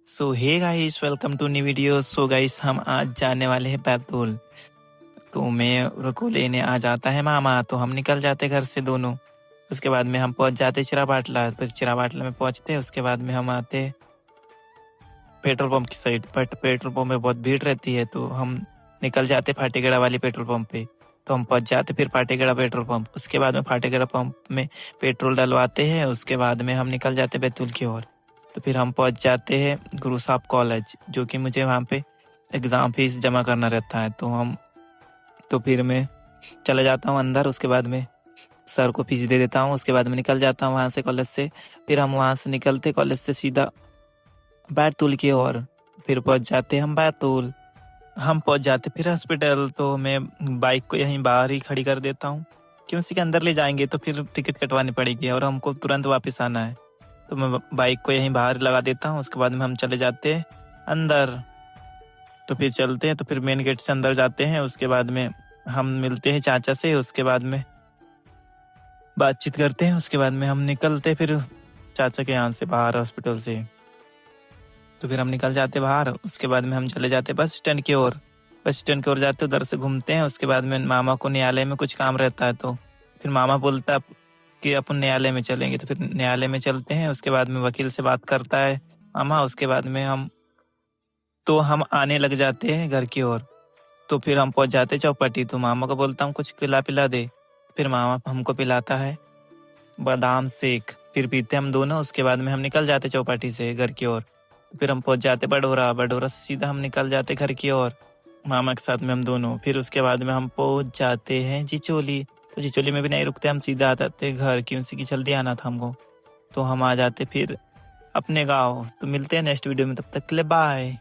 So hey guys, welcome to new video. So guys, हम आज जाने वाले हैं बैतूल। तो मैं को लेने आ जाता है मामा, तो हम निकल जाते घर से दोनों। उसके बाद में हम पहुंच जाते चिराबाटला। फिर चिराबाटला में पहुंचते, उसके बाद में हम आते पेट्रोल पंप की साइड। बट पेट्रोल पंप में बहुत भीड़ रहती है, तो हम निकल जाते फाटेगड़ा वाली पेट्रोल पंप पे। तो हम पहुंच जाते फिर फाटेगड़ा पेट्रोल पंप। उसके बाद में फाटेगड़ा पंप में पेट्रोल डलवाते हैं। उसके बाद में हम निकल जाते बैतूल की ओर। तो फिर हम पहुंच जाते हैं गुरु साहब कॉलेज, जो कि मुझे वहाँ पे एग्ज़ाम फीस जमा करना रहता है। तो फिर मैं चला जाता हूँ अंदर। उसके बाद में सर को फीस दे देता हूँ। उसके बाद में निकल जाता हूँ वहाँ से कॉलेज से। फिर हम वहाँ से निकलते कॉलेज से सीधा बैतूल की ओर। फिर पहुँच जाते हम बैतूल। हम पहुँच जाते फिर हॉस्पिटल। तो मैं बाइक को यहीं बाहर ही खड़ी कर देता हूँ, क्यों उसी के अंदर ले जाएंगे तो फिर टिकट कटवानी पड़ेगी और हमको तुरंत वापस आना है। तो मैं बाइक को यहीं बाहर लगा देता हूँ। उसके बाद में हम चले जाते हैं अंदर। तो फिर चलते हैं, तो फिर मेन गेट से अंदर जाते हैं। उसके बाद में हम मिलते हैं चाचा से। उसके बाद में बातचीत करते हैं। उसके बाद में हम निकलते फिर चाचा के यहाँ से बाहर हॉस्पिटल से। तो फिर हम निकल जाते बाहर। उसके बाद में हम चले जाते बस स्टैंड की ओर। बस स्टैंड की ओर जाते, उधर से घूमते हैं। उसके बाद में मामा को न्यायालय में कुछ काम रहता है, तो फिर मामा बोलता है कि अपन न्यायालय में चलेंगे। तो फिर न्यायालय में चलते हैं। उसके बाद में वकील से बात करता है मामा। उसके बाद में हम आने लग जाते हैं घर की ओर। तो फिर हम पहुंच जाते चौपाटी। तो मामा को बोलता हूँ कुछ पिला दे। फिर मामा हमको पिलाता है बादाम शेक। फिर पीते हम दोनों। उसके बाद में हम निकल जाते चौपाटी से घर की ओर। फिर हम पहुंच जाते बडोरा से सीधा हम निकल जाते घर की ओर मामा के साथ में हम दोनों। फिर उसके बाद में हम पहुंच जाते हैं चिचोली। तो चिचोली में भी नहीं रुकते, हम सीधा आ जाते घर, क्योंकि कि जल्दी आना था हमको। तो हम आ जाते फिर अपने गाँव। तो मिलते हैं नेक्स्ट वीडियो में, तब तक के लिए बाय।